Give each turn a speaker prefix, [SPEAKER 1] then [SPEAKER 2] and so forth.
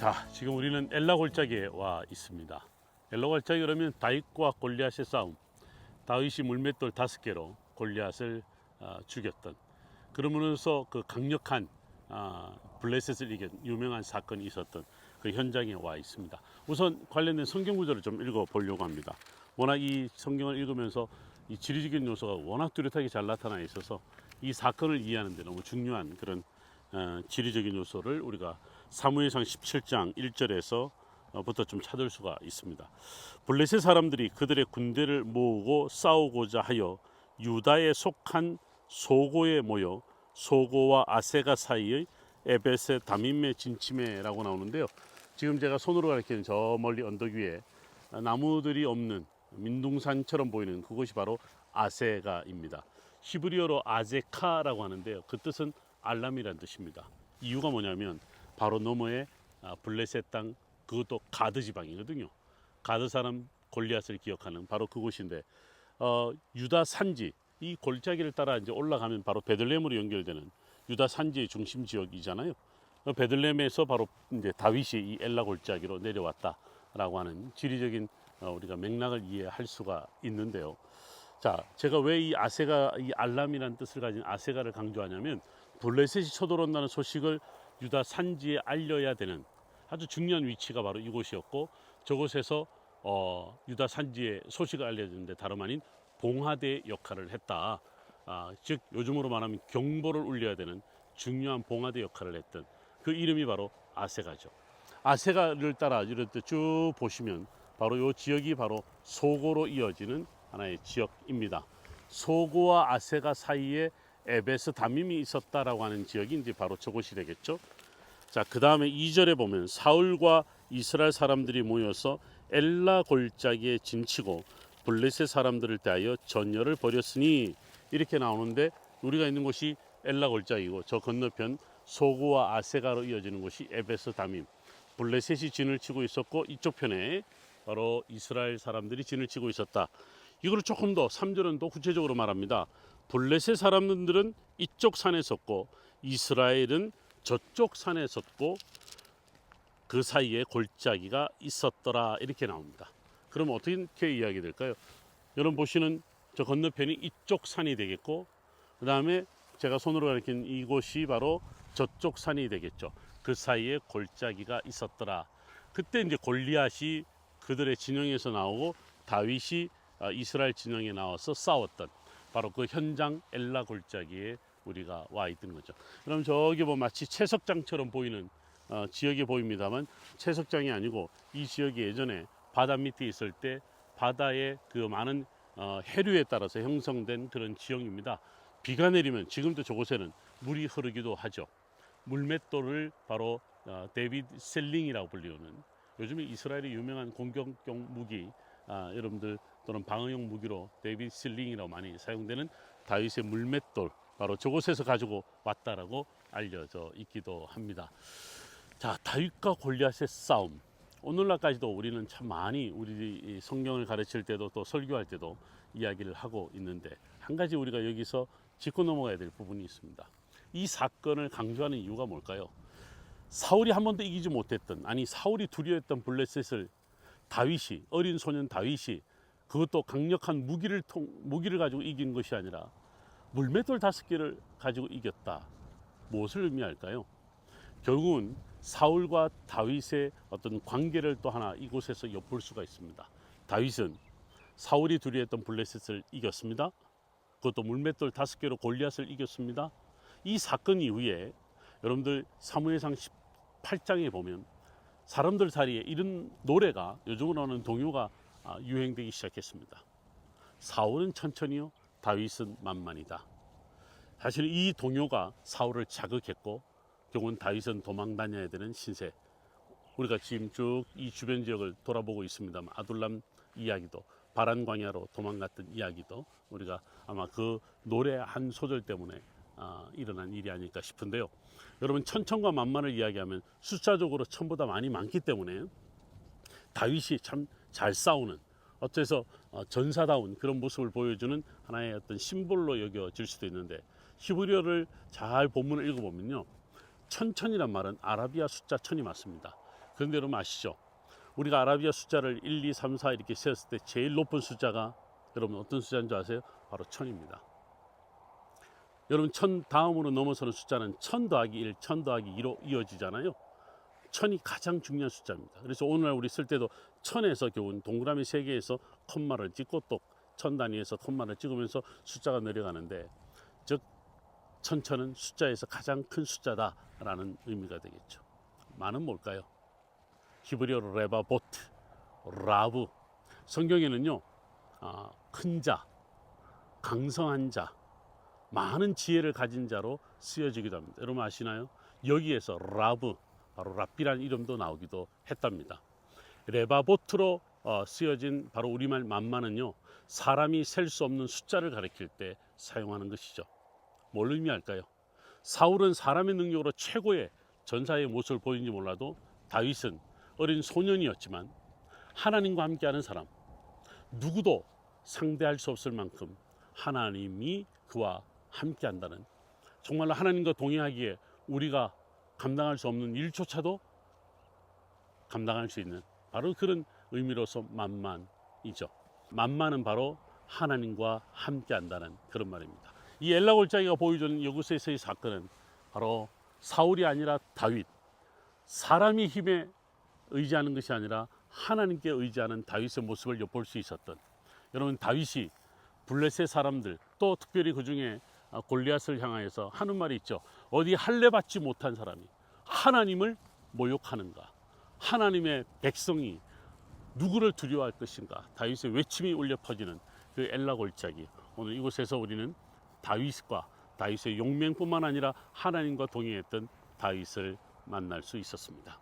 [SPEAKER 1] 자, 지금 우리는 엘라 골짜기에 와 있습니다. 엘라 골짜기 그러면 다윗과 골리앗의 싸움. 다윗이 물맷돌 5개로 골리앗을 죽였던, 그러면서 그 강력한 블레셋을 이긴 유명한 사건이 있었던 그 현장에 와 있습니다. 우선 관련된 성경 구절을 좀 읽어 보려고 합니다. 워낙 이 성경을 읽으면서 이 지리적인 요소가 워낙 뚜렷하게 잘 나타나 있어서 이 사건을 이해하는 데 너무 중요한 그런 지리적인 요소를 우리가 사무엘상 17장 1절에서 부터 좀 찾을 수가 있습니다. 블레셋 사람들이 그들의 군대를 모으고 싸우고자 하여 유다에 속한 소고에 모여 소고와 아세가 사이의 에벳의 다밈의 진침에라고 나오는데요. 지금 제가 손으로 가리키는 저 멀리 언덕 위에 나무들이 없는 민둥산처럼 보이는 그곳이 바로 아세가입니다. 히브리어로 아제카라고 하는데요. 그 뜻은 알람이란 뜻입니다. 이유가 뭐냐면 바로 너머에 블레셋 땅, 그것도 가드 지방이거든요. 가드 사람 골리앗을 기억하는 바로 그곳인데, 유다 산지, 이 골짜기를 따라 이제 올라가면 바로 베들레헴으로 연결되는 유다 산지의 중심 지역이잖아요. 베들레헴에서 바로 이제 다윗이 이 엘라 골짜기로 내려왔다라고 하는 지리적인 우리가 맥락을 이해할 수가 있는데요. 자, 제가 왜 이 아세가, 이 알람이라는 뜻을 가진 아세가를 강조하냐면, 블레셋이 쳐들어온다는 소식을 유다 산지에 알려야 되는 아주 중요한 위치가 바로 이곳이었고, 저곳에서 유다 산지에 소식을 알려주는데 다름 아닌 봉하대 역할을 했다. 즉 요즘으로 말하면 경보를 울려야 되는 중요한 봉하대 역할을 했던 그 이름이 바로 아세가죠. 아세가를 따라 이렇게 쭉 보시면 바로 이 지역이 바로 소고로 이어지는 하나의 지역입니다. 소고와 아세가 사이에 에베스 다밈이 있었다라고 하는 지역이 이제 바로 저곳이 되겠죠. 자, 그 다음에 2절에 보면 사울과 이스라엘 사람들이 모여서 엘라 골짜기에 진치고 블레셋 사람들을 대하여 전열을 벌였으니, 이렇게 나오는데 우리가 있는 곳이 엘라 골짜기고 저 건너편 소고와 아세가로 이어지는 곳이 에베스 다밈, 블레셋이 진을 치고 있었고 이쪽 편에 바로 이스라엘 사람들이 진을 치고 있었다. 이걸 조금 더 3절은 또 구체적으로 말합니다. 블레셋 사람들은 이쪽 산에 섰고 이스라엘은 저쪽 산에 섰고 그 사이에 골짜기가 있었더라, 이렇게 나옵니다. 그럼 어떻게 이야기 될까요? 여러분 보시는 저 건너편이 이쪽 산이 되겠고, 그 다음에 제가 손으로 가리킨 이곳이 바로 저쪽 산이 되겠죠. 그 사이에 골짜기가 있었더라. 그때 이제 골리앗이 그들의 진영에서 나오고 다윗이 이스라엘 진영에 나와서 싸웠던 바로 그 현장 엘라 골짜기에 우리가 와 있던 거죠. 그럼 저기 보면 마치 채석장처럼 보이는 지역이 보입니다만, 채석장이 아니고 이 지역이 예전에 바다 밑에 있을 때 바다의 그 많은 해류에 따라서 형성된 그런 지형입니다. 비가 내리면 지금도 저곳에는 물이 흐르기도 하죠. 물맷돌을 바로 데비드 셀링이라고 불리우는, 요즘에 이스라엘의 유명한 공격용 무기, 여러분들 또는 방어용 무기로 데비드 셀링이라고 많이 사용되는 다윗의 물맷돌, 바로 저곳에서 가지고 왔다라고 알려져 있기도 합니다. 자, 다윗과 골리앗의 싸움. 오늘날까지도 우리는 참 많이 우리 성경을 가르칠 때도 또 설교할 때도 이야기를 하고 있는데, 한 가지 우리가 여기서 짚고 넘어가야 될 부분이 있습니다. 이 사건을 강조하는 이유가 뭘까요? 사울이 한 번도 이기지 못했던, 아니 사울이 두려워했던 블레셋을 다윗이, 어린 소년 다윗이 그것도 강력한 무기를 가지고 이긴 것이 아니라 물맷돌 5개를 가지고 이겼다. 무엇을 의미할까요? 결국은 사울과 다윗의 어떤 관계를 또 하나 이곳에서 엿볼 수가 있습니다. 다윗은 사울이 두려워했던 블레셋을 이겼습니다. 그것도 물맷돌 5개로 골리앗을 이겼습니다. 이 사건 이후에 여러분들 사무엘상 18장에 보면 사람들 사이에 이런 노래가, 요즘으로 하는 동요가 유행되기 시작했습니다. 사울은 천천히요, 다윗은 만만이다. 사실 이 동요가 사울을 자극했고 결국은 다윗은 도망 다녀야 되는 신세. 우리가 지금 쭉 이 주변 지역을 돌아보고 있습니다만, 아둘람 이야기도, 바란 광야로 도망갔던 이야기도 우리가 아마 그 노래 한 소절 때문에 일어난 일이 아닐까 싶은데요. 여러분, 천천과 만만을 이야기하면 숫자적으로 천보다 많기 때문에 다윗이 참 잘 싸우는, 어째서 전사다운 그런 모습을 보여주는 하나의 어떤 심볼로 여겨질 수도 있는데, 히브리어를 잘 본문을 읽어보면요, 천천이란 말은 아라비아 숫자 천이 맞습니다. 그런데 여러분 아시죠? 우리가 아라비아 숫자를 1, 2, 3, 4 이렇게 세었을 때 제일 높은 숫자가 여러분 어떤 숫자인 줄 아세요? 바로 1000입니다. 여러분 1000 다음으로 넘어서는 숫자는 1000 더하기 1, 1000 더하기 2로 이어지잖아요. 1000이 가장 중요한 숫자입니다. 그래서 오늘날 우리 쓸 때도 1000에서 교훈 동그라미 3개에서 콤마를 찍고 또 1000 단위에서 콤마를 찍으면서 숫자가 내려가는데, 즉 천천은 숫자에서 가장 큰 숫자다라는 의미가 되겠죠. 만은 뭘까요? 히브리어로 레바보트, 라브. 성경에는요, 큰 자, 강성한 자, 많은 지혜를 가진 자로 쓰여지기도 합니다. 여러분 아시나요? 여기에서 라브, 바로 랍비라는 이름도 나오기도 했답니다. 레바보트로 쓰여진 바로 우리말 만만은요, 사람이 셀 수 없는 숫자를 가리킬 때 사용하는 것이죠. 뭘 의미할까요? 사울은 사람의 능력으로 최고의 전사의 모습을 보인지 몰라도 다윗은 어린 소년이었지만 하나님과 함께하는 사람, 누구도 상대할 수 없을 만큼 하나님이 그와 함께한다는, 정말로 하나님과 동행하기에 우리가 감당할 수 없는 일조차도 감당할 수 있는 바로 그런 의미로서 만만이죠. 만만은 바로 하나님과 함께한다는 그런 말입니다. 이 엘라 골짜기가 보여주는 여구스에서의 사건은 바로 사울이 아니라 다윗, 사람의 힘에 의지하는 것이 아니라 하나님께 의지하는 다윗의 모습을 엿볼 수 있었던, 여러분 다윗이 블레셋 사람들, 또 특별히 그 중에 골리앗을 향하여서 하는 말이 있죠. 어디 할례 받지 못한 사람이 하나님을 모욕하는가? 하나님의 백성이 누구를 두려워할 것인가? 다윗의 외침이 울려 퍼지는 그 엘라 골짜기. 오늘 이곳에서 우리는 다윗과 다윗의 용맹뿐만 아니라 하나님과 동행했던 다윗을 만날 수 있었습니다.